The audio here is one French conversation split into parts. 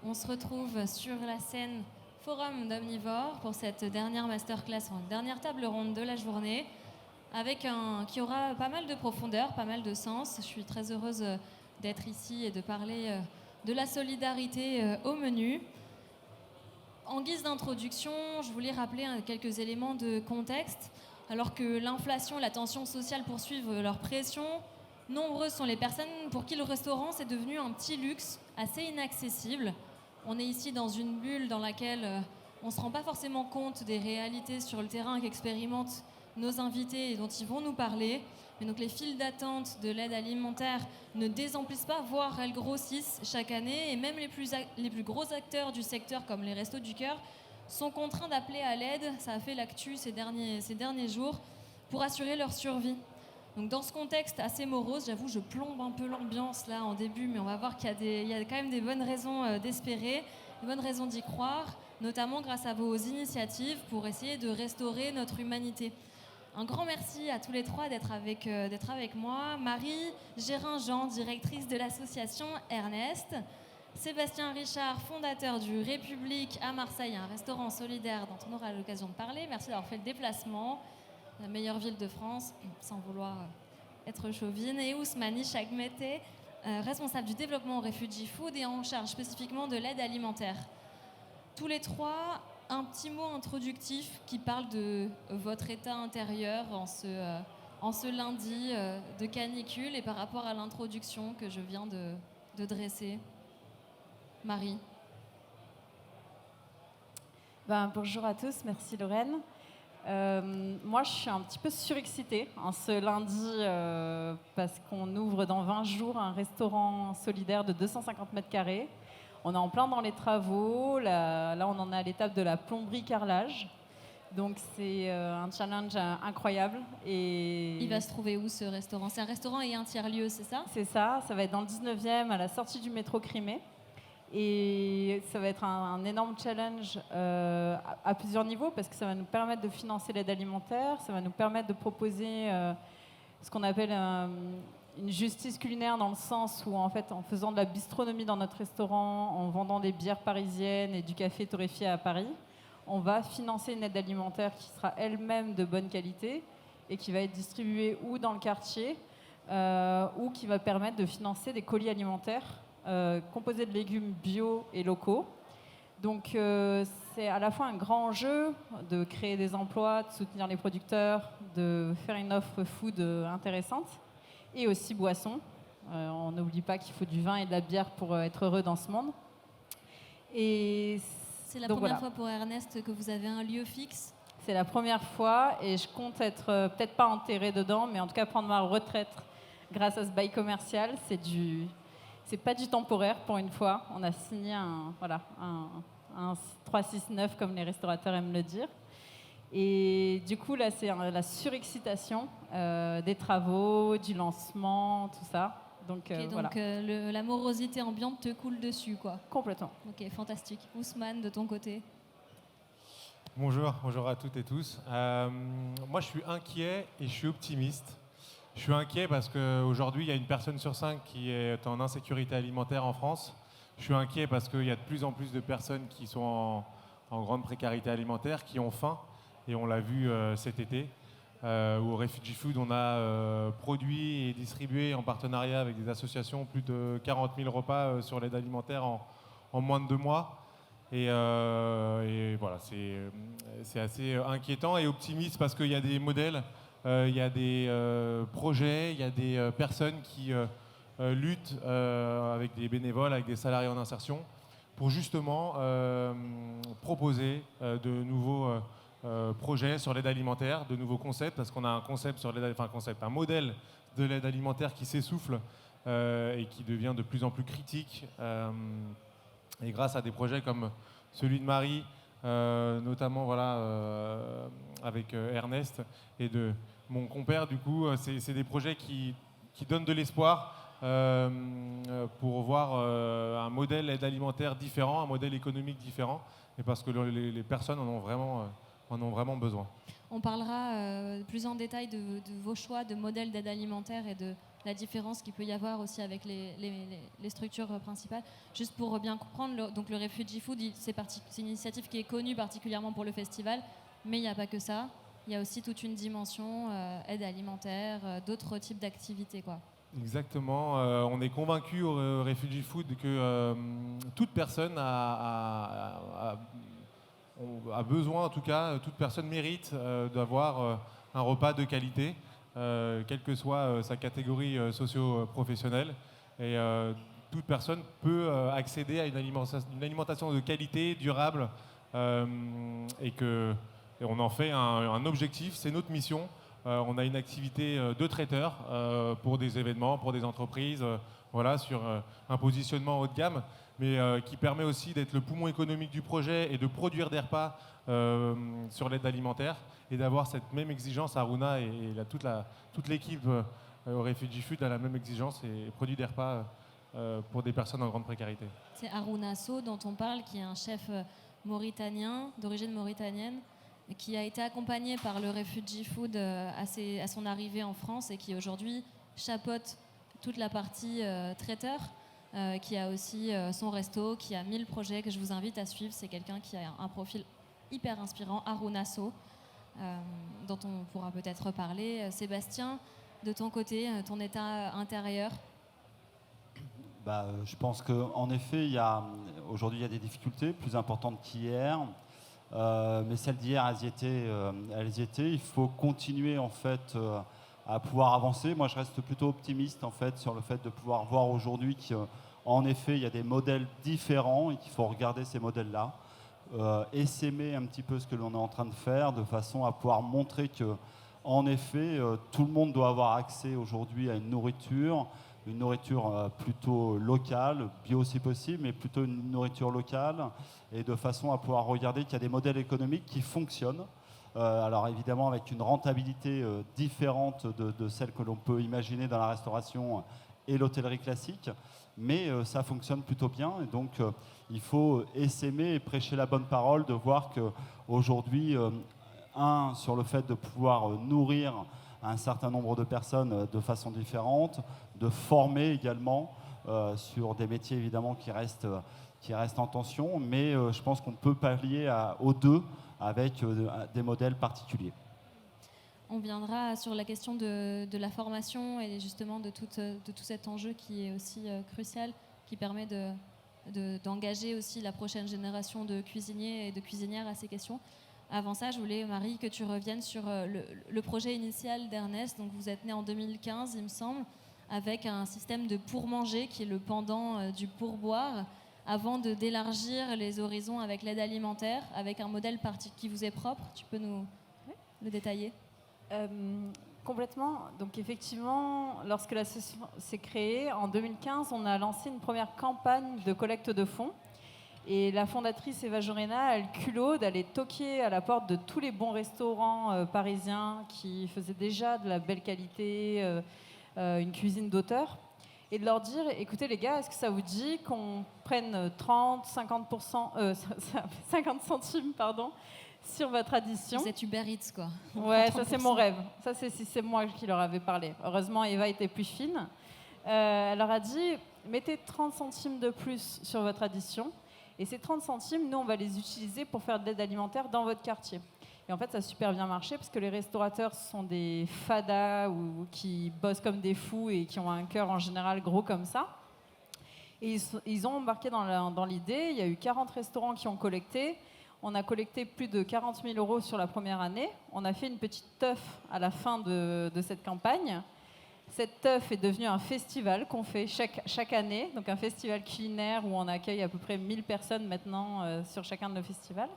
On se retrouve sur la scène Forum d'Omnivore pour cette dernière masterclass, dernière table ronde de la journée, qui aura pas mal de profondeur, pas mal de sens. Je suis très heureuse d'être ici et de parler de la solidarité au menu. En guise d'introduction, je voulais rappeler quelques éléments de contexte. Alors que l'inflation et la tension sociale poursuivent leur pression, nombreuses sont les personnes pour qui le restaurant c'est devenu un petit luxe assez inaccessible. On est ici dans une bulle dans laquelle on ne se rend pas forcément compte des réalités sur le terrain qu'expérimentent nos invités et dont ils vont nous parler. Mais donc les files d'attente de l'aide alimentaire ne désemplissent pas, voire elles grossissent chaque année. Et même les plus gros acteurs du secteur, comme les Restos du Cœur, sont contraints d'appeler à l'aide. Ça a fait l'actu ces derniers jours pour assurer leur survie. Donc dans ce contexte assez morose, j'avoue, je plombe un peu l'ambiance là en début, mais on va voir qu'il y a quand même des bonnes raisons d'espérer, des bonnes raisons d'y croire, notamment grâce à vos initiatives pour essayer de restaurer notre humanité. Un grand merci à tous les trois d'être avec moi. Marie Gérin-Jean, directrice de l'association Ernest. Sébastien Richard, fondateur du République à Marseille, un restaurant solidaire dont on aura l'occasion de parler. Merci d'avoir fait le déplacement. La meilleure ville de France, sans vouloir être chauvine. Et Ousmane Chagmete, responsable du développement au Refugee Food et en charge spécifiquement de l'aide alimentaire. Tous les trois, un petit mot introductif qui parle de votre état intérieur en ce lundi de canicule et par rapport à l'introduction que je viens de dresser. Marie. Bonjour à tous, merci Lorraine. Moi, je suis un petit peu surexcitée en ce lundi parce qu'on ouvre dans 20 jours un restaurant solidaire de 250 mètres carrés. On est en plein dans les travaux. Là, on en est à l'étape de la plomberie carrelage. Donc, c'est un challenge incroyable. Et il va se trouver où ce restaurant? C'est un restaurant et un tiers-lieu, c'est ça? C'est ça. Ça va être dans le 19e, à la sortie du métro Crimée. Et ça va être un énorme challenge à plusieurs niveaux parce que ça va nous permettre de financer l'aide alimentaire, ça va nous permettre de proposer ce qu'on appelle une justice culinaire dans le sens où en fait en faisant de la bistronomie dans notre restaurant, en vendant des bières parisiennes et du café torréfié à Paris, on va financer une aide alimentaire qui sera elle-même de bonne qualité et qui va être distribuée ou dans le quartier ou qui va permettre de financer des colis alimentaires composé de légumes bio et locaux. Donc c'est à la fois un grand enjeu de créer des emplois, de soutenir les producteurs, de faire une offre food intéressante et aussi boisson. On n'oublie pas qu'il faut du vin et de la bière pour être heureux dans ce monde. Et c'est la première fois pour Ernest que vous avez un lieu fixe? C'est la première fois et je compte être peut-être pas enterrée dedans, mais en tout cas prendre ma retraite grâce à ce bail commercial. C'est pas du temporaire pour une fois. On a signé un 369 comme les restaurateurs aiment le dire. Et du coup, là, c'est la surexcitation des travaux, du lancement, tout ça. Donc, la morosité ambiante te coule dessus, quoi. Complètement. Ok, fantastique. Ousmane, de ton côté? Bonjour à toutes et tous. Moi, je suis inquiet et je suis optimiste. Je suis inquiet parce qu'aujourd'hui, il y a une personne sur 5 qui est en insécurité alimentaire en France. Je suis inquiet parce qu'il y a de plus en plus de personnes qui sont en grande précarité alimentaire, qui ont faim. Et on l'a vu cet été, où au Refugee Food, on a produit et distribué en partenariat avec des associations plus de 40 000 repas sur l'aide alimentaire en moins de 2 mois. Et voilà, c'est assez inquiétant et optimiste parce qu'il y a des modèles. Il y a des projets, il y a des personnes qui luttent avec des bénévoles, avec des salariés en insertion, pour justement proposer de nouveaux projets sur l'aide alimentaire, de nouveaux concepts, parce qu'on a un concept sur l'aide, un modèle de l'aide alimentaire qui s'essouffle et qui devient de plus en plus critique. Et grâce à des projets comme celui de Marie, notamment avec Ernest et de mon compère, du coup, c'est des projets qui donnent de l'espoir pour voir un modèle d'aide alimentaire différent, un modèle économique différent, et parce que les personnes en ont vraiment besoin. On parlera plus en détail de vos choix de modèle d'aide alimentaire et de la différence qu'il peut y avoir aussi avec les structures principales. Juste pour bien comprendre, donc le Refugee Food, c'est une initiative qui est connue particulièrement pour le festival, mais il n'y a pas que ça. Il y a aussi toute une dimension aide alimentaire, d'autres types d'activités, quoi. Exactement. On est convaincu au Refugee Food que toute personne a besoin, en tout cas, toute personne mérite d'avoir un repas de qualité, quelle que soit sa catégorie socio-professionnelle. Et toute personne peut accéder à une alimentation de qualité, durable, et on en fait un objectif, c'est notre mission. On a une activité de traiteur pour des événements, pour des entreprises, sur un positionnement haut de gamme, mais qui permet aussi d'être le poumon économique du projet et de produire des repas sur l'aide alimentaire et d'avoir cette même exigence. Aruna et toute l'équipe au Refugee Food a la même exigence et produit des repas pour des personnes en grande précarité. C'est Aruna So dont on parle, qui est un chef mauritanien, d'origine mauritanienne, qui a été accompagné par le Refugee Food à son arrivée en France et qui aujourd'hui chapeaute toute la partie traiteur, qui a aussi son resto, qui a 1000 projets que je vous invite à suivre. C'est quelqu'un qui a un profil hyper inspirant, Aruna So, dont on pourra peut-être reparler. Sébastien, de ton côté, ton état intérieur? Je pense qu'en effet, aujourd'hui, il y a des difficultés plus importantes qu'hier. Mais celles d'hier, elles y étaient. Il faut continuer en fait à pouvoir avancer. Moi, je reste plutôt optimiste en fait sur le fait de pouvoir voir aujourd'hui qu'en effet, il y a des modèles différents et qu'il faut regarder ces modèles-là, essaimer un petit peu ce que l'on est en train de faire, de façon à pouvoir montrer que, en effet, tout le monde doit avoir accès aujourd'hui à une nourriture plutôt locale, bio si possible, mais plutôt une nourriture locale, et de façon à pouvoir regarder qu'il y a des modèles économiques qui fonctionnent. Alors évidemment avec une rentabilité différente de celle que l'on peut imaginer dans la restauration et l'hôtellerie classique, mais ça fonctionne plutôt bien, et donc il faut essaimer et prêcher la bonne parole, de voir qu'aujourd'hui, sur le fait de pouvoir nourrir un certain nombre de personnes de façon différente, de former également sur des métiers évidemment qui restent en tension, mais je pense qu'on peut pallier aux deux avec des modèles particuliers. On viendra sur la question de la formation et justement de tout cet enjeu qui est aussi crucial, qui permet d'engager aussi la prochaine génération de cuisiniers et de cuisinières à ces questions. Avant ça, je voulais, Marie, que tu reviennes sur le projet initial d'Ernest. Donc, vous êtes né en 2015, il me semble, avec un système de pour-manger qui est le pendant du pourboire, avant d'élargir les horizons avec l'aide alimentaire, avec un modèle qui vous est propre. Tu peux nous le détailler? Complètement. Donc effectivement, lorsque l'association s'est créée, en 2015, on a lancé une première campagne de collecte de fonds. Et la fondatrice Eva Jorena a le culot d'aller toquer à la porte de tous les bons restaurants parisiens qui faisaient déjà de la belle qualité, une cuisine d'auteur, et de leur dire, écoutez les gars, est-ce que ça vous dit qu'on prenne 50 centimes sur votre addition? C'est Uber Eats, quoi. Ouais, ça c'est mon rêve. Ça c'est moi qui leur avais parlé. Heureusement, Eva était plus fine. Elle leur a dit, mettez 30 centimes de plus sur votre addition. Et ces 30 centimes, nous, on va les utiliser pour faire de l'aide alimentaire dans votre quartier. Et en fait, ça a super bien marché parce que les restaurateurs sont des fadas ou qui bossent comme des fous et qui ont un cœur en général gros comme ça. Et ils ont embarqué dans l'idée. Il y a eu 40 restaurants qui ont collecté. On a collecté plus de 40 000 € sur la première année. On a fait une petite teuf à la fin de cette campagne. Cette teuf est devenue un festival qu'on fait chaque année, donc un festival culinaire où on accueille à peu près 1000 personnes maintenant sur chacun de nos festivals.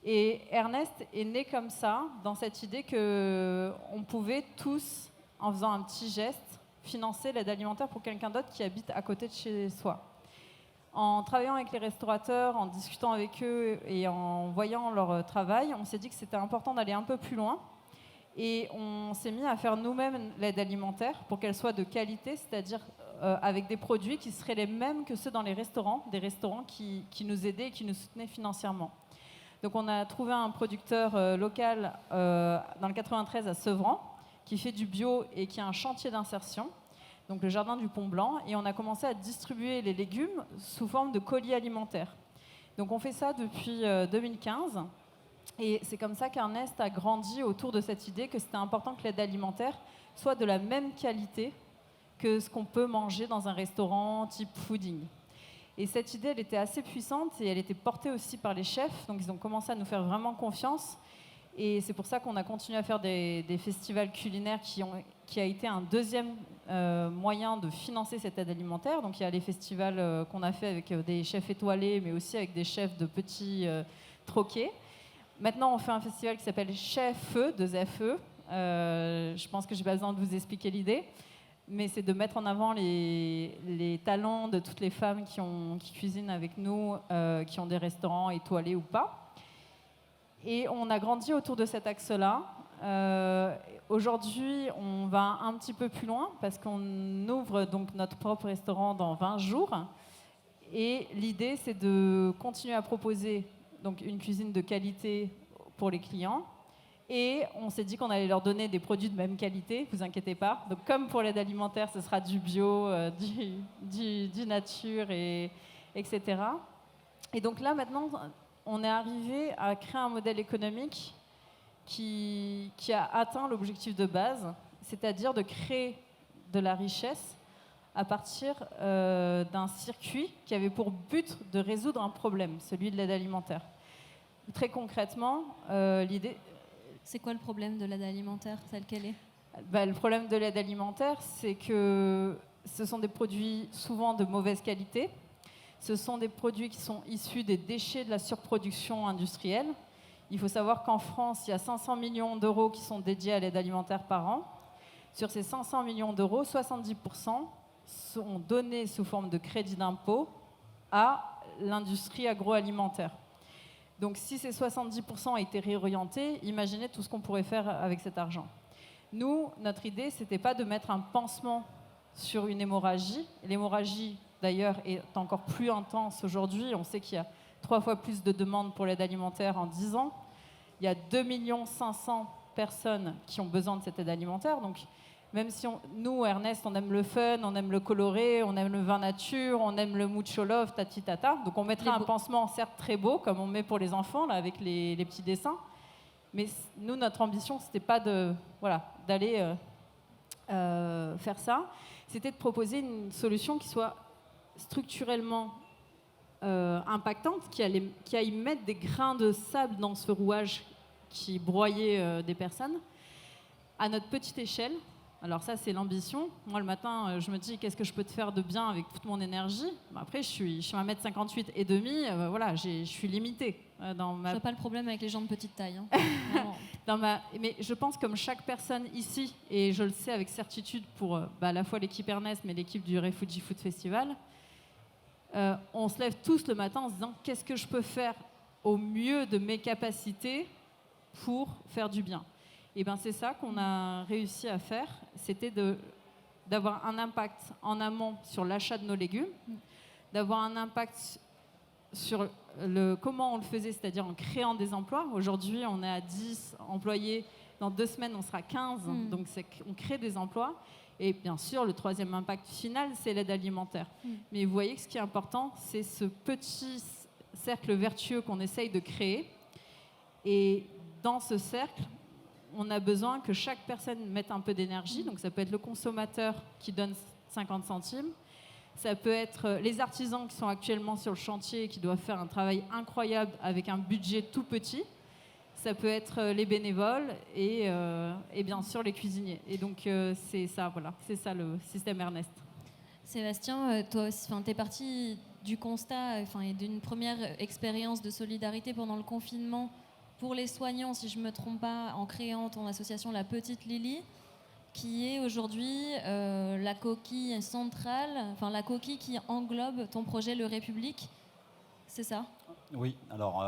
Et Ernest est né comme ça, dans cette idée qu'on pouvait tous, en faisant un petit geste, financer l'aide alimentaire pour quelqu'un d'autre qui habite à côté de chez soi. En travaillant avec les restaurateurs, en discutant avec eux et en voyant leur travail, on s'est dit que c'était important d'aller un peu plus loin. Et on s'est mis à faire nous-mêmes l'aide alimentaire pour qu'elle soit de qualité, c'est-à-dire avec des produits qui seraient les mêmes que ceux dans les restaurants, des restaurants qui nous aidaient et qui nous soutenaient financièrement. Donc on a trouvé un producteur local dans le 93 à Sevran, qui fait du bio et qui a un chantier d'insertion. donc le jardin du Pont Blanc, et on a commencé à distribuer les légumes sous forme de colis alimentaires. Donc on fait ça depuis 2015, et c'est comme ça qu'Ernest a grandi autour de cette idée que c'était important que l'aide alimentaire soit de la même qualité que ce qu'on peut manger dans un restaurant type fooding. Et cette idée, elle était assez puissante et elle était portée aussi par les chefs, donc ils ont commencé à nous faire vraiment confiance. Et c'est pour ça qu'on a continué à faire des festivals culinaires qui a été un deuxième moyen de financer cette aide alimentaire. Donc il y a les festivals qu'on a fait avec des chefs étoilés, mais aussi avec des chefs de petits troquets. Maintenant, on fait un festival qui s'appelle Chef-Feu, 2FE. Je pense que je n'ai pas besoin de vous expliquer l'idée, mais c'est de mettre en avant les talents de toutes les femmes qui cuisinent avec nous, qui ont des restaurants étoilés ou pas. Et on a grandi autour de cet axe-là. Aujourd'hui, on va un petit peu plus loin parce qu'on ouvre donc notre propre restaurant dans 20 jours. Et l'idée, c'est de continuer à proposer donc une cuisine de qualité pour les clients. Et on s'est dit qu'on allait leur donner des produits de même qualité, vous inquiétez pas. Donc comme pour l'aide alimentaire, ce sera du bio, du nature, etc. Et donc là, maintenant, on est arrivé à créer un modèle économique qui a atteint l'objectif de base, c'est-à-dire de créer de la richesse à partir d'un circuit qui avait pour but de résoudre un problème, celui de l'aide alimentaire. Très concrètement, l'idée... C'est quoi le problème de l'aide alimentaire, telle qu'elle est ? Le problème de l'aide alimentaire, c'est que ce sont des produits souvent de mauvaise qualité. Ce sont des produits qui sont issus des déchets de la surproduction industrielle. Il faut savoir qu'en France, il y a 500 millions d'euros qui sont dédiés à l'aide alimentaire par an. Sur ces 500 millions d'euros, 70% sont donnés sous forme de crédit d'impôt à l'industrie agroalimentaire. Donc si ces 70% étaient réorientés, imaginez tout ce qu'on pourrait faire avec cet argent. Nous, notre idée, ce n'était pas de mettre un pansement sur une hémorragie. L'hémorragie, d'ailleurs, est encore plus intense aujourd'hui. On sait qu'il y a 3 fois plus de demandes pour l'aide alimentaire en 10 ans. Il y a 2,5 millions de personnes qui ont besoin de cette aide alimentaire. Donc, même si nous, Ernest, on aime le fun, on aime le coloré, on aime le vin nature, on aime le mucho love, tati tata. Donc on mettrait un pansement certes très beau, comme on met pour les enfants, là, avec les petits dessins. Mais nous, notre ambition, c'était pas d'aller faire ça. C'était de proposer une solution qui soit structurellement impactante, qui aille mettre des grains de sable dans ce rouage qui broyait des personnes, à notre petite échelle. Alors ça, c'est l'ambition. Moi, le matin, je me dis, qu'est-ce que je peux te faire de bien avec toute mon énergie ? Après, je suis 1m58 et demi, je suis limitée. Je n'ai pas le problème avec les gens de petite taille. Hein. Mais je pense comme chaque personne ici, et je le sais avec certitude pour à la fois l'équipe Ernest, mais l'équipe du Refugee Food Festival, on se lève tous le matin en se disant, qu'est-ce que je peux faire au mieux de mes capacités pour faire du bien ? Et c'est ça qu'on a réussi à faire, c'était d'avoir un impact en amont sur l'achat de nos légumes, d'avoir un impact sur comment on le faisait, c'est-à-dire en créant des emplois. Aujourd'hui, on est à 10 employés, dans 2 semaines, on sera 15, donc on crée des emplois. Et bien sûr, le troisième impact final, c'est l'aide alimentaire. Mais vous voyez que ce qui est important, c'est ce petit cercle vertueux qu'on essaye de créer. Et dans ce cercle, on a besoin que chaque personne mette un peu d'énergie. Donc ça peut être le consommateur qui donne 50 centimes. Ça peut être les artisans qui sont actuellement sur le chantier et qui doivent faire un travail incroyable avec un budget tout petit. Ça peut être les bénévoles et bien sûr les cuisiniers. Et donc c'est ça le système Ernest. Sébastien, toi aussi, tu es parti du constat et d'une première expérience de solidarité pendant le confinement pour les soignants, si je ne me trompe pas, en créant ton association La Petite Lily, qui est aujourd'hui la coquille centrale, la coquille qui englobe ton projet Le République, c'est ça ? Oui, alors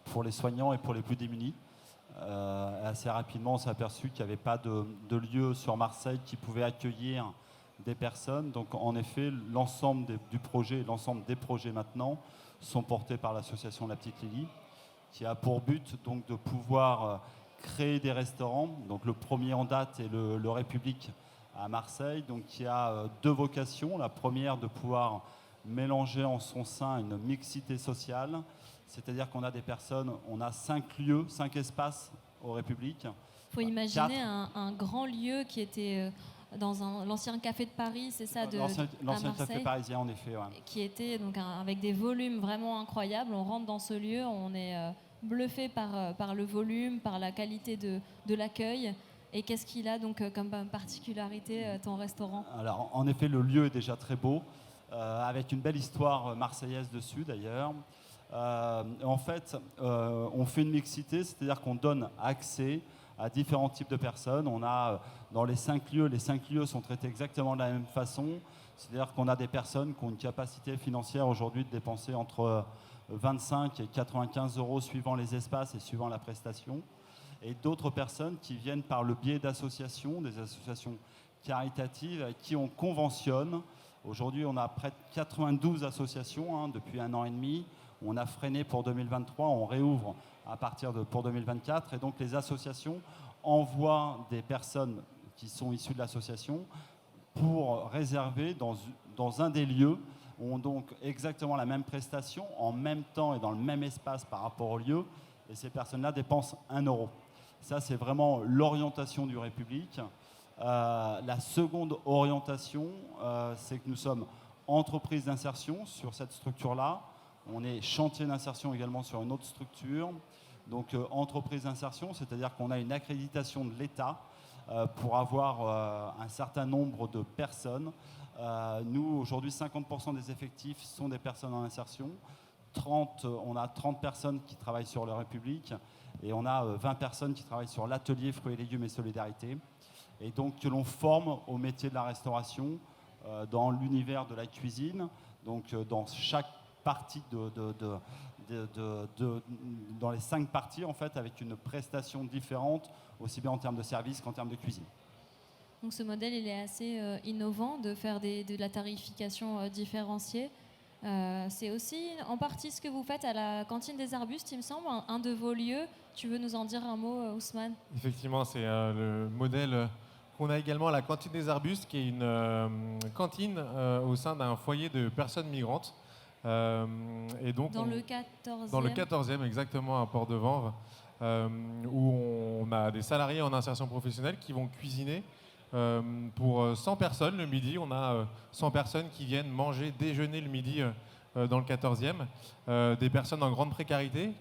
pour les soignants et pour les plus démunis, assez rapidement on s'est aperçu qu'il n'y avait pas de lieu sur Marseille qui pouvait accueillir des personnes. Donc en effet, l'ensemble du projet, l'ensemble des projets maintenant sont portés par l'association La Petite Lily, qui a pour but donc de pouvoir créer des restaurants. Donc le premier en date est le République à Marseille, donc qui a deux vocations. La première, de pouvoir mélanger en son sein une mixité sociale, c'est-à-dire qu'on a des personnes, on a 5 lieux, 5 espaces aux Républiques. Il faut imaginer un grand lieu qui était dans l'ancien café de Paris, c'est ça, l'ancien café parisien, en effet. Ouais. Qui était donc avec des volumes vraiment incroyables. On rentre dans ce lieu, on est bluffé par le volume, par la qualité de l'accueil. Et qu'est-ce qu'il a donc comme particularité, ton restaurant ? Alors, en effet, le lieu est déjà très beau, avec une belle histoire marseillaise dessus d'ailleurs. En fait, on fait une mixité, c'est-à-dire qu'on donne accès à différents types de personnes. On a dans les 5 lieux sont traités exactement de la même façon. C'est-à-dire qu'on a des personnes qui ont une capacité financière aujourd'hui de dépenser entre 25 et 95 euros suivant les espaces et suivant la prestation. Et d'autres personnes qui viennent par le biais d'associations, des associations caritatives avec qui on conventionne. Aujourd'hui, on a près de 92 associations depuis 1 an et demi. On a freiné pour 2023, on réouvre pour 2024. Et donc les associations envoient des personnes qui sont issues de l'association pour réserver dans un des lieux où ont donc exactement la même prestation, en même temps et dans le même espace par rapport au lieu. Et ces personnes-là dépensent 1 euro. Ça, c'est vraiment l'orientation du République. La seconde orientation, c'est que nous sommes entreprise d'insertion sur cette structure-là. On est chantier d'insertion également sur une autre structure. Donc, entreprise d'insertion, c'est-à-dire qu'on a une accréditation de l'État pour avoir un certain nombre de personnes. Nous, aujourd'hui, 50% des effectifs sont des personnes en insertion. On a 30 personnes qui travaillent sur la République et on a 20 personnes qui travaillent sur l'atelier fruits et légumes et solidarité. Et donc, que l'on forme au métier de la restauration dans l'univers de la cuisine, donc dans chaque partie dans les 5 parties, en fait, avec une prestation différente, aussi bien en termes de service qu'en termes de cuisine. Donc ce modèle, il est assez innovant de faire de la tarification différenciée. C'est aussi en partie ce que vous faites à la cantine des Arbustes, il me semble, un de vos lieux. Tu veux nous en dire un mot, Ousmane ? Effectivement, c'est le modèle qu'on a également à la cantine des Arbustes, qui est une cantine au sein d'un foyer de personnes migrantes. Et donc dans le 14e. Dans le 14e, exactement, à Port-de-Vanves, où on a des salariés en insertion professionnelle qui vont cuisiner pour 100 personnes le midi. On a 100 personnes qui viennent manger, déjeuner le midi dans le 14e. Des personnes en grande précarité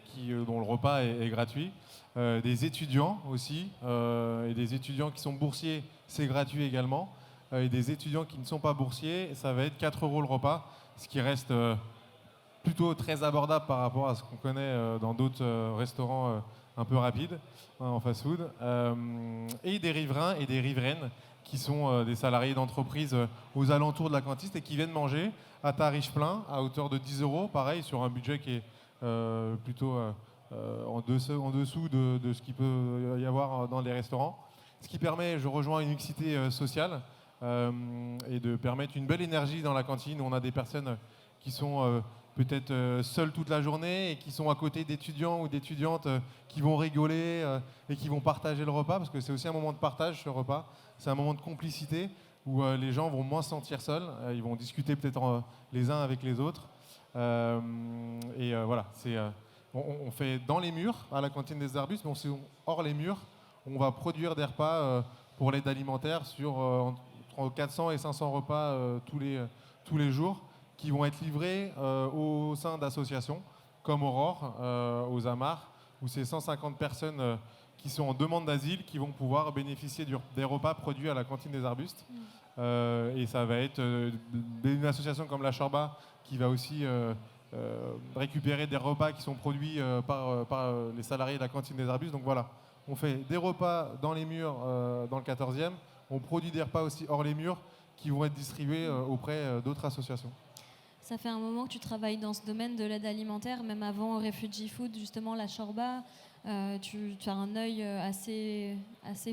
dont le repas est gratuit. Des étudiants aussi. Et des étudiants qui sont boursiers, c'est gratuit également. Et des étudiants qui ne sont pas boursiers, ça va être 4 euros le repas, ce qui reste plutôt très abordable par rapport à ce qu'on connaît dans d'autres restaurants un peu rapides, en fast-food. Et des riverains et des riveraines qui sont des salariés d'entreprise aux alentours de la cantine et qui viennent manger à tarif plein, à hauteur de 10 euros, pareil, sur un budget qui est plutôt en dessous de ce qu'il peut y avoir dans les restaurants. Ce qui permet, je rejoins, une mixité sociale et de permettre une belle énergie dans la cantine où on a des personnes qui sont peut-être seuls toute la journée et qui sont à côté d'étudiants ou d'étudiantes qui vont rigoler et qui vont partager le repas, parce que c'est aussi un moment de partage, ce repas. C'est un moment de complicité où les gens vont moins se sentir seuls. Ils vont discuter peut-être les uns avec les autres. Voilà, on fait dans les murs, à la cantine des Arbustes, mais hors les murs, on va produire des repas pour l'aide alimentaire sur entre 400 et 500 repas tous les jours, qui vont être livrés au sein d'associations comme Aurore, aux Amars, où c'est 150 personnes qui sont en demande d'asile qui vont pouvoir bénéficier des repas produits à la cantine des Arbustes. Et ça va être une association comme la Chorba qui va aussi récupérer des repas qui sont produits par les salariés de la cantine des Arbustes. Donc voilà, on fait des repas dans les murs dans le 14e, on produit des repas aussi hors les murs qui vont être distribués auprès d'autres associations. Ça fait un moment que tu travailles dans ce domaine de l'aide alimentaire, même avant Refugee Food, justement, la Chorba. Tu as un œil assez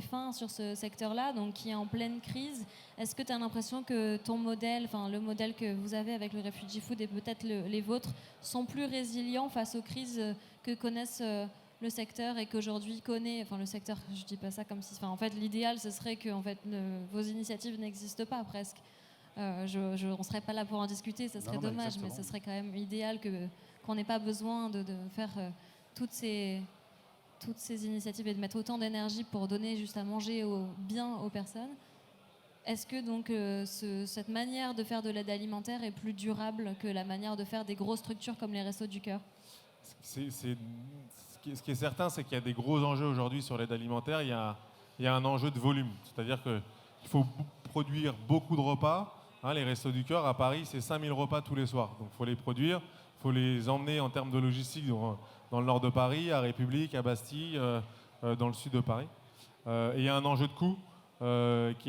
fin sur ce secteur-là, donc qui est en pleine crise. Est-ce que tu as l'impression que ton modèle, enfin le modèle que vous avez avec le Refugee Food et peut-être les vôtres, sont plus résilients face aux crises que connaissent le secteur et qu'aujourd'hui connaît, enfin le secteur, je dis pas ça comme si, enfin en fait l'idéal ce serait que en fait vos initiatives n'existent pas presque. On ne serait pas là pour en discuter, ça serait dommage, mais ce serait quand même idéal qu'on n'ait pas besoin de faire toutes ces initiatives et de mettre autant d'énergie pour donner juste à manger bien aux personnes. Est-ce que donc cette manière de faire de l'aide alimentaire est plus durable que la manière de faire des grosses structures comme les Restos du Cœur ? Ce qui est certain, c'est qu'il y a des gros enjeux aujourd'hui sur l'aide alimentaire. Il y a un enjeu de volume, c'est-à-dire qu'il faut produire beaucoup de repas. Les Restos du Cœur à Paris, c'est 5000 repas tous les soirs. Donc il faut les produire, il faut les emmener en termes de logistique dans le nord de Paris, à République, à Bastille, dans le sud de Paris. Et il y a un enjeu de coût qui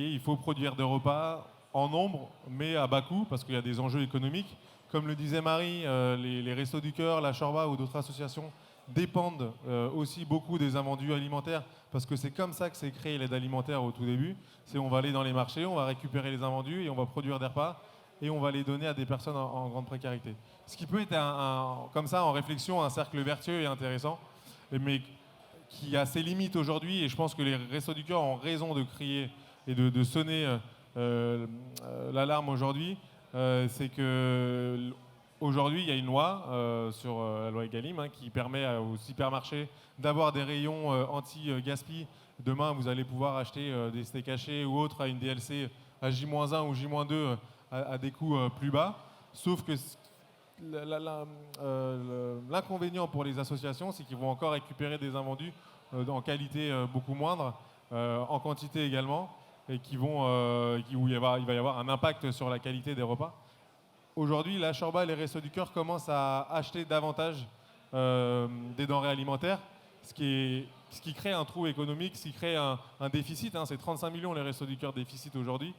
est il faut produire des repas en nombre, mais à bas coût, parce qu'il y a des enjeux économiques. Comme le disait Marie, les Restos du Cœur, la Chorba ou d'autres associations dépendent aussi beaucoup des invendus alimentaires, parce que c'est comme ça que s'est créé l'aide alimentaire au tout début. C'est on va aller dans les marchés, on va récupérer les invendus et on va produire des repas et on va les donner à des personnes en grande précarité. Ce qui peut être comme ça en réflexion un cercle vertueux et intéressant, mais qui a ses limites aujourd'hui, et je pense que les Restos du Cœur ont raison de crier et de sonner l'alarme aujourd'hui. C'est que aujourd'hui, il y a une loi sur la loi Egalim qui permet aux supermarchés d'avoir des rayons anti-gaspi. Demain, vous allez pouvoir acheter des steaks hachés ou autres à une DLC à J-1 ou J-2 à des coûts plus bas. Sauf que l'inconvénient pour les associations, c'est qu'ils vont encore récupérer des invendus en qualité beaucoup moindre, en quantité également, et où il va y avoir un impact sur la qualité des repas. Aujourd'hui, la Chorba et les Restos du Cœur commencent à acheter davantage des denrées alimentaires, ce qui crée un trou économique, ce qui crée un déficit. C'est 35 millions les Restos du Cœur déficit aujourd'hui.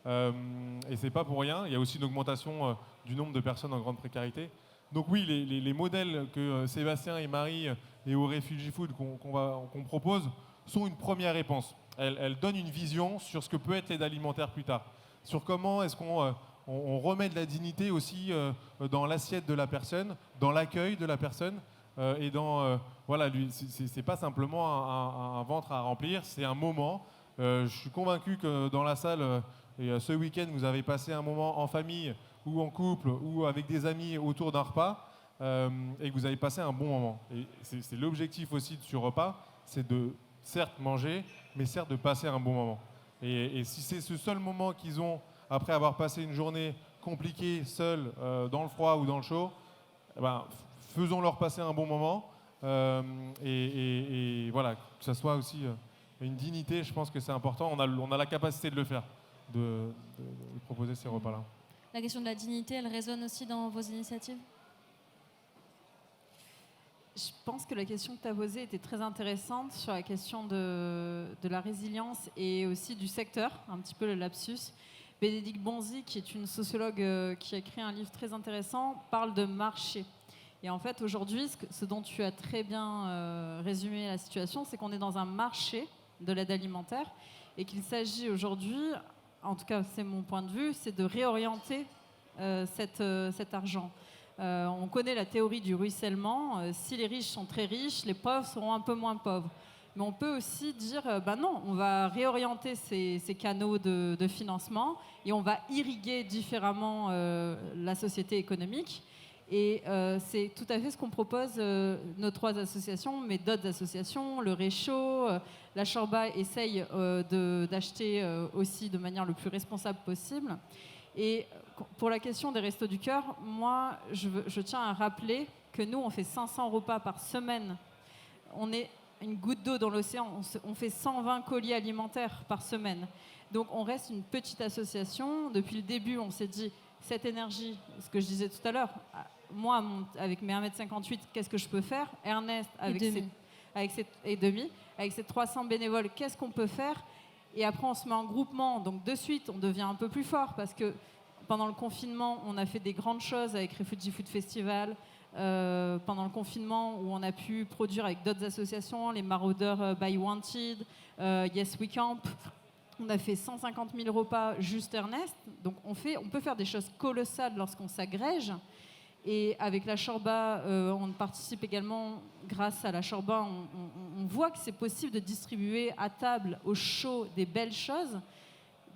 Et c'est pas pour rien. Il y a aussi une augmentation du nombre de personnes en grande précarité. Donc oui, les modèles que Sébastien et Marie et au Refugee Food qu'on propose sont une première réponse. Elles donnent une vision sur ce que peut être l'aide alimentaire plus tard, sur comment est-ce qu'on remet de la dignité aussi dans l'assiette de la personne, dans l'accueil de la personne, et dans c'est pas simplement un ventre à remplir, c'est un moment. Je suis convaincu que dans la salle, ce week-end, vous avez passé un moment en famille ou en couple ou avec des amis autour d'un repas et que vous avez passé un bon moment. Et c'est l'objectif aussi de ce repas, c'est de certes manger, mais certes de passer un bon moment. Et si c'est ce seul moment qu'ils ont après avoir passé une journée compliquée, seuls, dans le froid ou dans le chaud, faisons-leur passer un bon moment. Et voilà, que ça soit aussi une dignité, je pense que c'est important. On a la capacité de le faire, de proposer ces repas-là. La question de la dignité, elle résonne aussi dans vos initiatives ? Je pense que la question que tu as posée était très intéressante sur la question de la résilience et aussi du secteur, un petit peu le lapsus. Bénédicte Bonzi, qui est une sociologue qui a écrit un livre très intéressant, parle de marché. Et en fait, aujourd'hui, ce dont tu as très bien résumé la situation, c'est qu'on est dans un marché de l'aide alimentaire et qu'il s'agit aujourd'hui, en tout cas c'est mon point de vue, c'est de réorienter cet argent. On connaît la théorie du ruissellement. Si les riches sont très riches, les pauvres seront un peu moins pauvres. Mais on peut aussi dire, non, on va réorienter ces canaux de financement et on va irriguer différemment la société économique. Et c'est tout à fait ce qu'on propose nos 3 associations, mais d'autres associations, le Réchaud, la Chorba essaye d'acheter aussi de manière le plus responsable possible. Et pour la question des Restos du Cœur, moi, je tiens à rappeler que nous, on fait 500 repas par semaine. On est une goutte d'eau dans l'océan. On fait 120 colis alimentaires par semaine. Donc, on reste une petite association. Depuis le début, on s'est dit, cette énergie, ce que je disais tout à l'heure, moi, avec mes 1m58, qu'est-ce que je peux faire ? Ernest, avec ses 300 bénévoles, qu'est-ce qu'on peut faire ? Et après, on se met en groupement. Donc, de suite, on devient un peu plus fort parce que pendant le confinement, on a fait des grandes choses avec Refugee Food Festival. Pendant le confinement, où on a pu produire avec d'autres associations, les Marauders by Wanted, Yes We Camp. On a fait 150 000 repas juste Ernest. Donc, on peut faire des choses colossales lorsqu'on s'agrège. Et avec la Shorba, on participe également, grâce à la Shorba, on voit que c'est possible de distribuer à table, au chaud, des belles choses.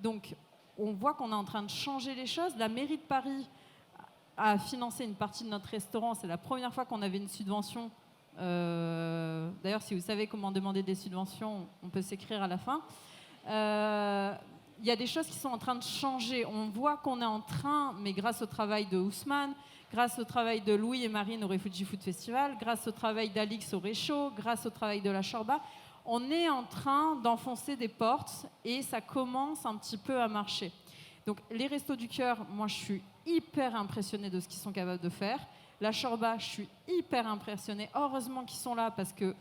Donc, on voit qu'on est en train de changer les choses. La mairie de Paris a financé une partie de notre restaurant. C'est la première fois qu'on avait une subvention. D'ailleurs, si vous savez comment demander des subventions, on peut s'écrire à la fin. Il y a des choses qui sont en train de changer. On voit qu'on est en train, mais grâce au travail de Ousmane, grâce au travail de Louis et Marine au Refugee Food Festival, grâce au travail d'Alix au Réchaud, grâce au travail de la Shorba, on est en train d'enfoncer des portes et ça commence un petit peu à marcher. Donc les Restos du Cœur, moi je suis hyper impressionnée de ce qu'ils sont capables de faire. La Shorba, je suis hyper impressionnée. Heureusement qu'ils sont là parce que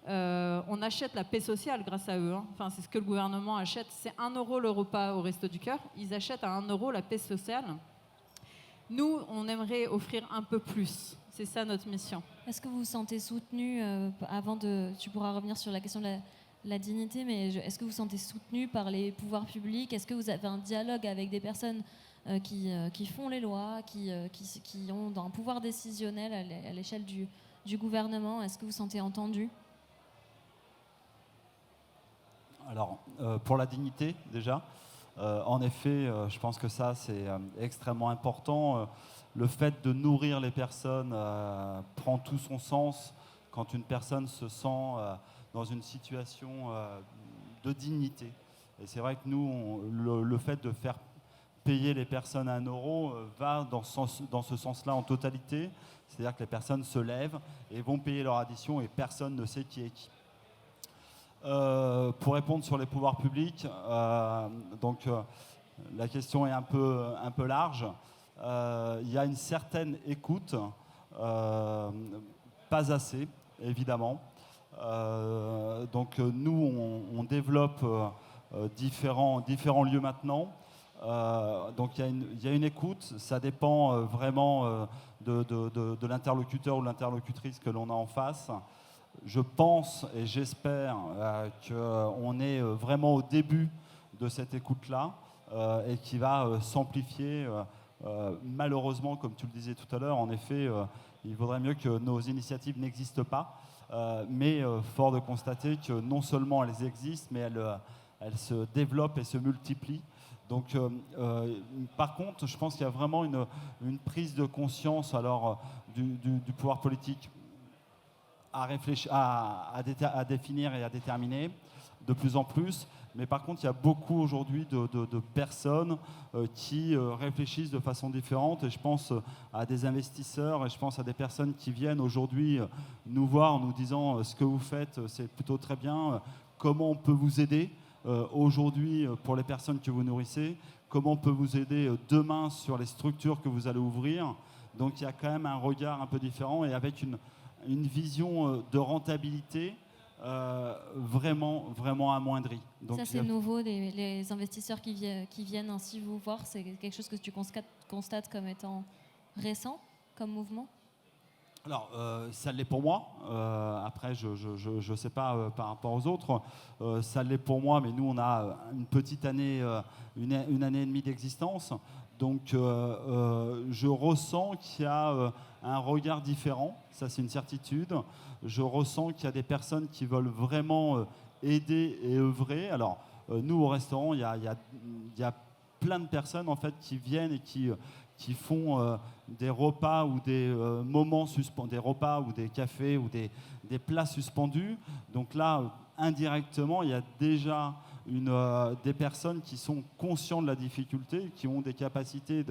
on achète la paix sociale grâce à eux. Hein. Enfin, c'est ce que le gouvernement achète. C'est 1 € le repas au Resto du Cœur. Ils achètent à 1 € la paix sociale. Nous, on aimerait offrir un peu plus. C'est ça notre mission. Est-ce que vous vous sentez soutenu, tu pourras revenir sur la question de la dignité, mais est-ce que vous vous sentez soutenu par les pouvoirs publics? Est-ce que vous avez un dialogue avec des personnes qui font les lois, qui ont un pouvoir décisionnel à l'échelle du gouvernement? Est-ce que vous vous sentez entendu? Alors, pour la dignité, déjà, en effet, je pense que ça, c'est extrêmement important. Le fait de nourrir les personnes prend tout son sens quand une personne se sent dans une situation de dignité. Et c'est vrai que nous, le fait de faire payer les personnes à 1 € va dans ce sens-là en totalité. C'est-à-dire que les personnes se lèvent et vont payer leur addition et personne ne sait qui est qui. Pour répondre sur les pouvoirs publics, la question est un peu large. Il y a une certaine écoute, pas assez, évidemment. Nous, on développe différents lieux maintenant. Donc il y a une écoute, ça dépend vraiment de l'interlocuteur ou de l'interlocutrice que l'on a en face. Je pense et j'espère qu'on est vraiment au début de cette écoute-là et qui va s'amplifier. Malheureusement, comme tu le disais tout à l'heure, en effet, il vaudrait mieux que nos initiatives n'existent pas, mais fort de constater que non seulement elles existent, mais elles se développent et se multiplient. Donc, par contre, je pense qu'il y a vraiment une prise de conscience du pouvoir politique à réfléchir, à définir et à déterminer de plus en plus. Mais par contre, il y a beaucoup aujourd'hui de personnes qui réfléchissent de façon différente. Et je pense à des investisseurs et je pense à des personnes qui viennent aujourd'hui nous voir en nous disant ce que vous faites, c'est plutôt très bien. Comment on peut vous aider aujourd'hui pour les personnes que vous nourrissez? Comment on peut vous aider demain sur les structures que vous allez ouvrir? Donc il y a quand même un regard un peu différent et avec une vision de rentabilité vraiment amoindrie. Donc, ça, c'est nouveau, les investisseurs qui viennent ainsi vous voir, c'est quelque chose que tu constates comme étant récent, comme mouvement? Alors, ça l'est pour moi. Après, je ne sais pas par rapport aux autres. Ça l'est pour moi, mais nous, on a une petite année, une année et demie d'existence. Donc, je ressens qu'il y a un regard différent. Ça, c'est une certitude. Je ressens qu'il y a des personnes qui veulent vraiment aider et œuvrer. Alors, nous, au restaurant, il y a plein de personnes, en fait, qui viennent et qui font des repas ou des moments suspendus, des repas ou des cafés ou des plats suspendus. Donc là, indirectement, il y a déjà des personnes qui sont conscientes de la difficulté, qui ont des capacités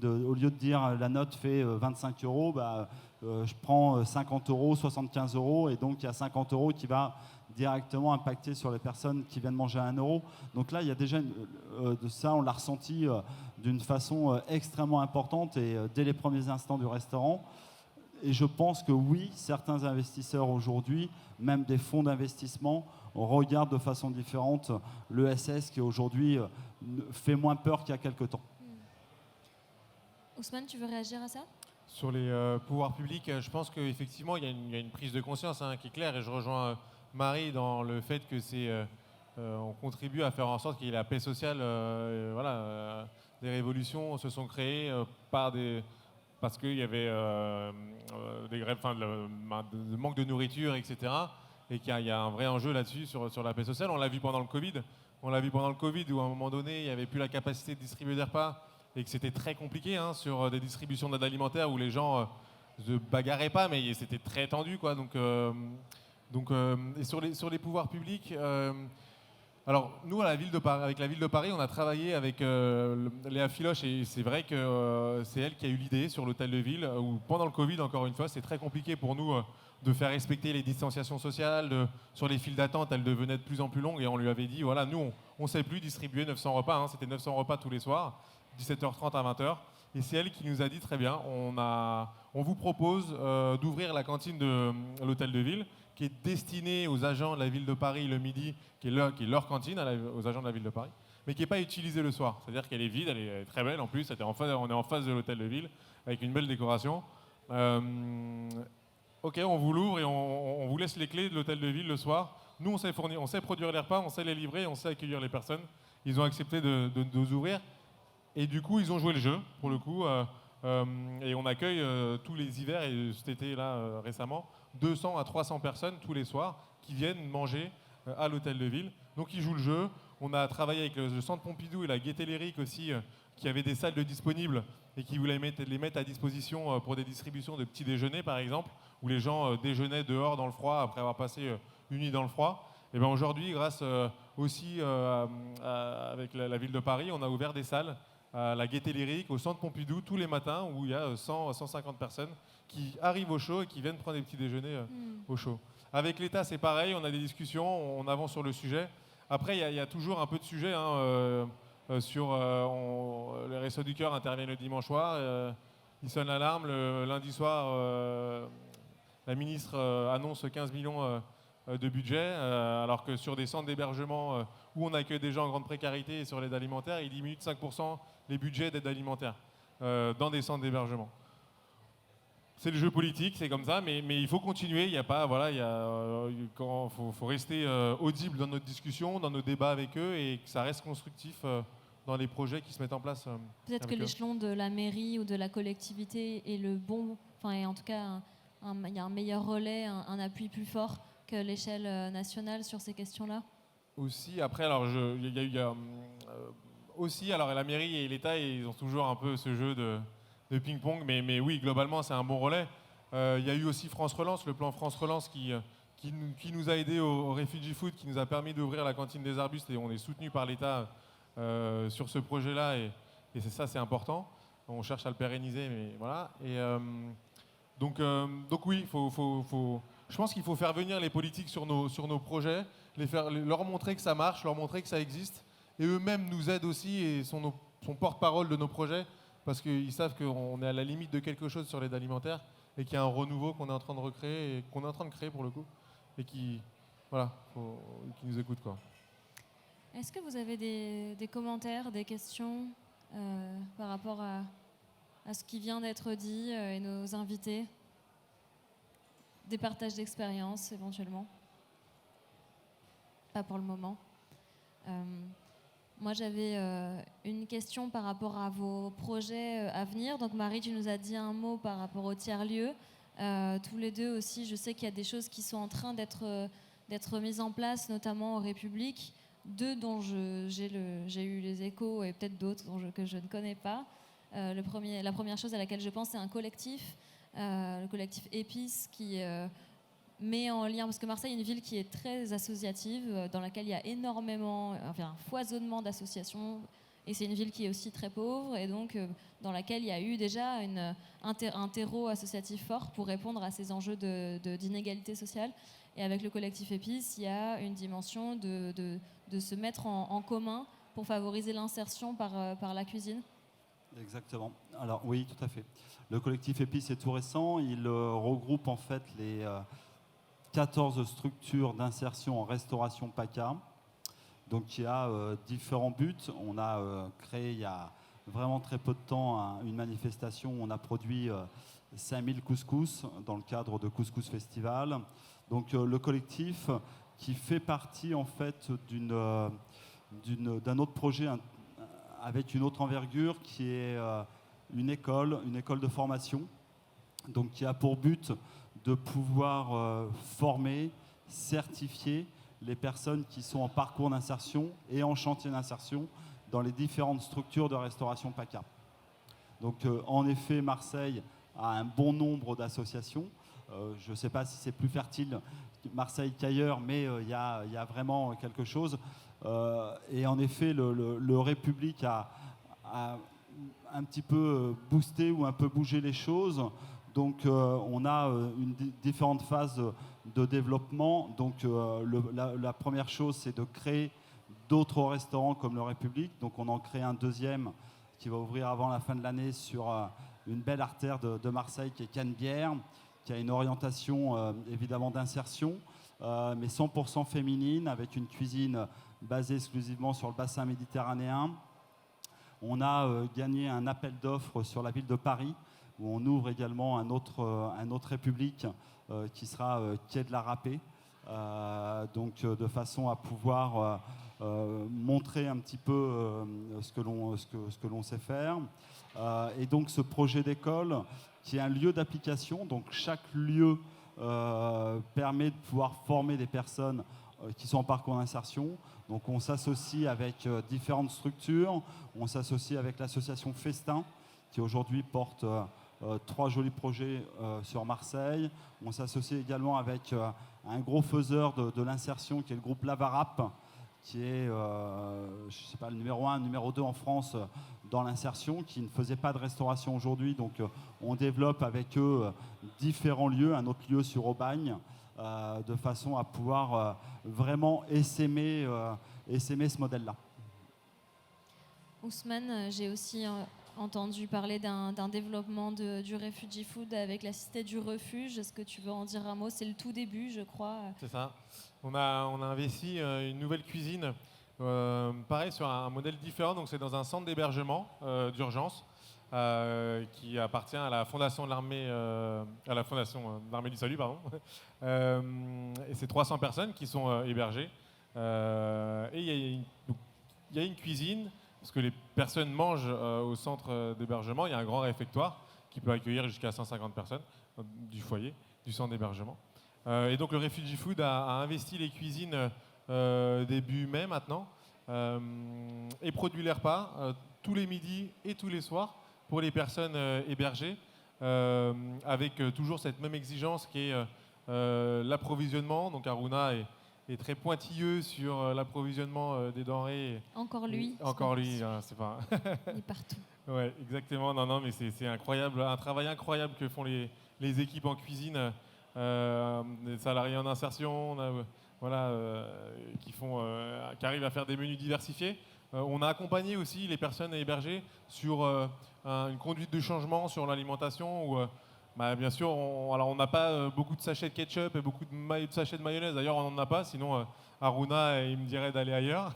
au lieu de dire la note fait 25 €, je prends 50 €, 75 €, et donc il y a 50 € qui va directement impacter sur les personnes qui viennent manger à 1 €. Donc là, il y a déjà de ça, on l'a ressenti d'une façon extrêmement importante et dès les premiers instants du restaurant. Et je pense que oui, certains investisseurs aujourd'hui, même des fonds d'investissement, regardent de façon différente l'ESS qui aujourd'hui fait moins peur qu'il y a quelques temps. Ousmane, tu veux réagir à ça? Sur les pouvoirs publics, je pense qu'effectivement, il y a une prise de conscience qui est claire, et je rejoins Marie dans le fait que on contribue à faire en sorte qu'il y ait la paix sociale. Des révolutions se sont créées par parce qu'il y avait des grèves, le manque de nourriture, etc. Et qu'il y a un vrai enjeu là-dessus sur la paix sociale. On l'a vu pendant le Covid. On l'a vu pendant le Covid où à un moment donné, il n'y avait plus la capacité de distribuer des repas et que c'était très compliqué sur des distributions d'aide alimentaire où les gens se bagarraient pas, mais c'était très tendu, quoi. Et sur les pouvoirs publics, alors nous avec la ville de Paris, on a travaillé avec Léa Filoche et c'est vrai que c'est elle qui a eu l'idée sur l'hôtel de ville où pendant le Covid, encore une fois, c'est très compliqué pour nous de faire respecter les distanciations sociales. Sur les files d'attente, elles devenaient de plus en plus longues et on lui avait dit voilà, nous on ne sait plus distribuer 900 repas, c'était 900 repas tous les soirs, 17h30 à 20h. Et c'est elle qui nous a dit très bien, on vous propose d'ouvrir la cantine de l'hôtel de ville qui est destinée aux agents de la ville de Paris le midi, qui est leur cantine aux agents de la ville de Paris, mais qui n'est pas utilisée le soir. C'est-à-dire qu'elle est vide, elle est très belle en plus, on est en face de l'hôtel de ville avec une belle décoration. Ok, on vous l'ouvre et on vous laisse les clés de l'hôtel de ville le soir. Nous, on sait produire les repas, on sait les livrer, on sait accueillir les personnes. Ils ont accepté de nous ouvrir. Et du coup, ils ont joué le jeu, pour le coup. Et on accueille tous les hivers, et cet été-là, récemment, 200 à 300 personnes tous les soirs qui viennent manger à l'hôtel de ville. Donc, ils jouent le jeu. On a travaillé avec le Centre Pompidou et la Gaîté Lyrique aussi, qui avaient des salles de disponibles et qui voulaient les mettre à disposition pour des distributions de petits déjeuners, par exemple, où les gens déjeunaient dehors dans le froid après avoir passé une nuit dans le froid. Et bien aujourd'hui, grâce aussi avec la ville de Paris, on a ouvert des salles à la Gaîté Lyrique, au Centre Pompidou, tous les matins, où il y a 100 à 150 personnes qui arrivent au chaud et qui viennent prendre des petits déjeuners au chaud. Avec l'État, c'est pareil, on a des discussions, on avance sur le sujet. Après, il y a toujours un peu de sujet les Restos du Cœur interviennent le dimanche soir, ils sonnent l'alarme, le lundi soir, la ministre annonce 15 millions de budget, alors que sur des centres d'hébergement où on accueille des gens en grande précarité et sur l'aide alimentaire, il diminue de 5% les budgets d'aide alimentaire dans des centres d'hébergement. C'est le jeu politique, c'est comme ça, mais il faut continuer. Il y a pas, voilà, faut rester audible dans notre discussion, dans nos débats avec eux, et que ça reste constructif dans les projets qui se mettent en place. Peut-être que l'échelon de la mairie ou de la collectivité est le bon, et en tout cas, il y a un meilleur relais, un appui plus fort que l'échelle nationale sur ces questions-là. Aussi, après, alors aussi, alors la mairie et l'État, ils ont toujours un peu ce jeu de ping-pong, mais oui, globalement, c'est un bon relais. Il y a eu aussi France Relance, le plan France Relance qui nous a aidés au Refugee Food, qui nous a permis d'ouvrir la cantine des arbustes, et on est soutenu par l'État sur ce projet-là, et ça, c'est important. On cherche à le pérenniser, mais voilà. Et donc oui, je pense qu'il faut faire venir les politiques sur nos projets, leur montrer que ça marche, leur montrer que ça existe, et eux-mêmes nous aident aussi et sont porte-parole de nos projets, parce qu'ils savent qu'on est à la limite de quelque chose sur l'aide alimentaire et qu'il y a un renouveau qu'on est en train de recréer et qu'on est en train de créer pour le coup, et qui nous écoutent, quoi. Est-ce que vous avez des commentaires, des questions par rapport à ce qui vient d'être dit et nos invités? Des partages d'expériences éventuellement? Pas pour le moment. Moi, j'avais une question par rapport à vos projets à venir. Donc, Marie, tu nous as dit un mot par rapport au tiers-lieu. Tous les deux aussi, je sais qu'il y a des choses qui sont en train d'être mises en place, notamment aux Républiques. Deux dont j'ai eu les échos et peut-être d'autres que je ne connais pas. La première chose à laquelle je pense, c'est un collectif, le collectif Épices, qui met en lien, parce que Marseille est une ville qui est très associative, dans laquelle il y a énormément, un foisonnement d'associations, et c'est une ville qui est aussi très pauvre, et donc dans laquelle il y a eu déjà un terreau associatif fort pour répondre à ces enjeux d'inégalité sociale. Et avec le collectif Épices, il y a une dimension de se mettre en commun pour favoriser l'insertion par la cuisine. Exactement. Alors oui, tout à fait. Le collectif Épices est tout récent. Il regroupe en fait les 14 structures d'insertion en restauration PACA. Donc il y a différents buts. On a créé il y a vraiment très peu de temps une manifestation où on a produit 5000 couscous dans le cadre de Couscous Festival. Donc le collectif qui fait partie en fait d'un autre projet avec une autre envergure qui est une école de formation, donc qui a pour but de pouvoir former, certifier les personnes qui sont en parcours d'insertion et en chantier d'insertion dans les différentes structures de restauration PACA. Donc en effet, Marseille a un bon nombre d'associations. Je ne sais pas si c'est plus fertile Marseille qu'ailleurs, mais il y a vraiment quelque chose. Et en effet, le République a un petit peu boosté ou un peu bougé les choses. Donc on a différentes phases de développement. Donc la première chose, c'est de créer d'autres restaurants comme le République. Donc on en crée un deuxième qui va ouvrir avant la fin de l'année sur une belle artère de Marseille qui est Canebière, qui a une orientation évidemment d'insertion, mais 100% féminine, avec une cuisine basée exclusivement sur le bassin méditerranéen. On a gagné un appel d'offres sur la ville de Paris, où on ouvre également un autre République qui sera quai de la Râpée, donc de façon à pouvoir montrer un petit peu ce que l'on sait faire. Et donc ce projet d'école qui est un lieu d'application, donc chaque lieu permet de pouvoir former des personnes qui sont en parcours d'insertion. Donc on s'associe avec différentes structures, on s'associe avec l'association Festin qui aujourd'hui porte 3 jolis projets sur Marseille. On s'associe également avec un gros faiseur de l'insertion qui est le groupe Lavarap, qui est, je sais pas, le numéro 1, numéro 2 en France dans l'insertion, qui ne faisait pas de restauration aujourd'hui. Donc on développe avec eux différents lieux, un autre lieu sur Aubagne, de façon à pouvoir vraiment essaimer ce modèle-là. Ousmane, j'ai aussi entendu parler d'un développement du Refugee Food avec la Cité du Refuge. Est-ce que tu veux en dire un mot? C'est le tout début, je crois. C'est ça. On a investi une nouvelle cuisine, pareil, sur un modèle différent. Donc c'est dans un centre d'hébergement d'urgence qui appartient à la Fondation de l'Armée, à la Fondation de l'Armée du Salut, pardon. Et c'est 300 personnes qui sont hébergées. Et il y a une cuisine, parce que les personnes mangent au centre d'hébergement. Il y a un grand réfectoire qui peut accueillir jusqu'à 150 personnes du foyer, du centre d'hébergement. Et donc le Refugee Food a investi les cuisines début mai maintenant et produit les repas tous les midis et tous les soirs pour les personnes hébergées, avec toujours cette même exigence qui est l'approvisionnement. Donc Aruna est très pointilleux sur l'approvisionnement des denrées. Encore lui. Encore lui, hein, c'est pas. Il est partout. Ouais, exactement. Non, mais c'est incroyable, un travail incroyable que font les équipes en cuisine, des salariés en insertion, qui arrivent à faire des menus diversifiés. On a accompagné aussi les personnes hébergées sur une conduite de changement sur l'alimentation où, bien sûr, on n'a pas beaucoup de sachets de ketchup et beaucoup de sachets de mayonnaise. D'ailleurs, on n'en a pas, sinon Aruna, il me dirait d'aller ailleurs.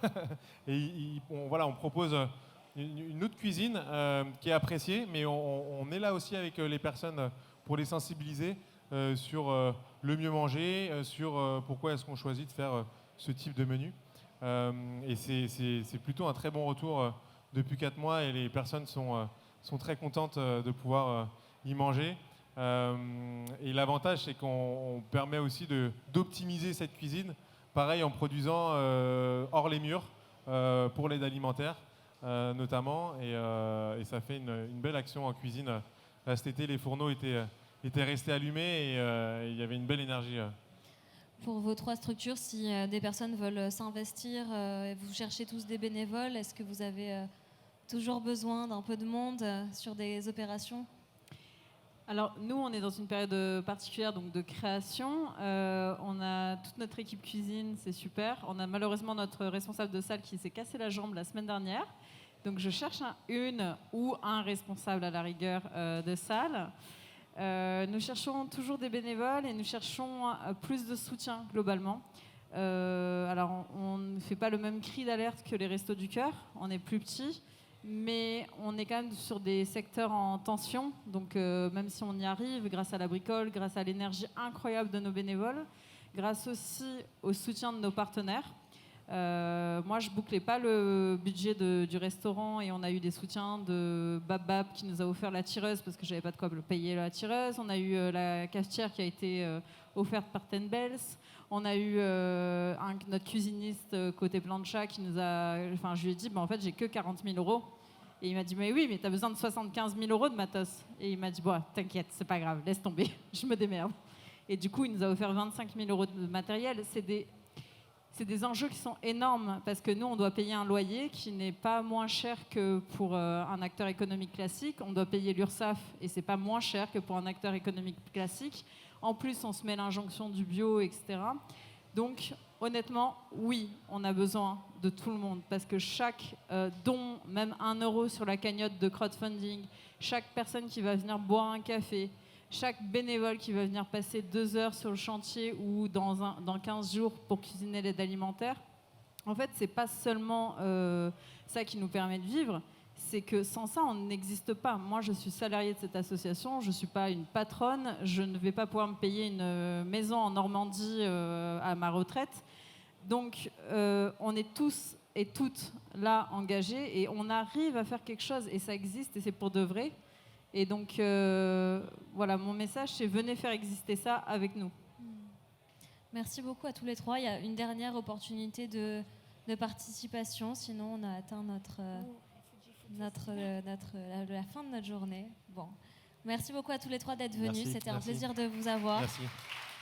Et on propose une autre cuisine qui est appréciée, mais on est là aussi avec les personnes pour les sensibiliser sur le mieux manger, sur pourquoi est-ce qu'on choisit de faire ce type de menu. Et c'est plutôt un très bon retour depuis 4 mois et les personnes sont très contentes de pouvoir y manger. Et l'avantage, c'est qu'on permet aussi d'optimiser cette cuisine, pareil en produisant hors les murs pour l'aide alimentaire notamment. Et ça fait une belle action en cuisine. Cet été, les fourneaux étaient restés allumés et il y avait une belle énergie. Pour vos 3 structures, si des personnes veulent s'investir, vous cherchez tous des bénévoles, est-ce que vous avez toujours besoin d'un peu de monde sur des opérations? Alors nous, on est dans une période particulière donc de création. On a toute notre équipe cuisine, c'est super. On a malheureusement notre responsable de salle qui s'est cassé la jambe la semaine dernière. Donc je cherche une ou un responsable à la rigueur de salle. Nous cherchons toujours des bénévoles et nous cherchons plus de soutien globalement. Alors on ne fait pas le même cri d'alerte que les Restos du Cœur, on est plus petit, mais on est quand même sur des secteurs en tension. Donc même si on y arrive, grâce à la bricole, grâce à l'énergie incroyable de nos bénévoles, grâce aussi au soutien de nos partenaires, Moi, je bouclais pas le budget du restaurant et on a eu des soutiens de Bab qui nous a offert la tireuse parce que j'avais pas de quoi payer la tireuse. On a eu la cafetière qui a été offerte par Ten Bells. On a eu notre cuisiniste côté plancha qui nous a... Enfin, je lui ai dit, en fait, j'ai que 40 000 euros. Et il m'a dit, mais oui, mais tu as besoin de 75 000 euros de matos. Et il m'a dit, bon, t'inquiète, c'est pas grave, laisse tomber, je me démerde. Et du coup, il nous a offert 25 000 euros de matériel. C'est des enjeux qui sont énormes parce que nous, on doit payer un loyer qui n'est pas moins cher que pour un acteur économique classique. On doit payer l'URSSAF et c'est pas moins cher que pour un acteur économique classique. En plus, on se met l'injonction du bio, etc. Donc, honnêtement, oui, on a besoin de tout le monde parce que chaque don, même 1 euro sur la cagnotte de crowdfunding, chaque personne qui va venir boire un café, chaque bénévole qui va venir passer 2 heures sur le chantier ou dans 15 jours pour cuisiner l'aide alimentaire, en fait, c'est pas seulement ça qui nous permet de vivre, c'est que sans ça, on n'existe pas. Moi, je suis salariée de cette association, je ne suis pas une patronne, je ne vais pas pouvoir me payer une maison en Normandie à ma retraite. Donc, on est tous et toutes là engagés et on arrive à faire quelque chose et ça existe et c'est pour de vrai. Et donc, voilà, mon message, c'est venez faire exister ça avec nous. Merci beaucoup à tous les trois. Il y a une dernière opportunité de participation, sinon on a atteint la fin de notre journée. Bon. Merci beaucoup à tous les trois d'être venus. Merci. C'était un plaisir de vous avoir. Merci.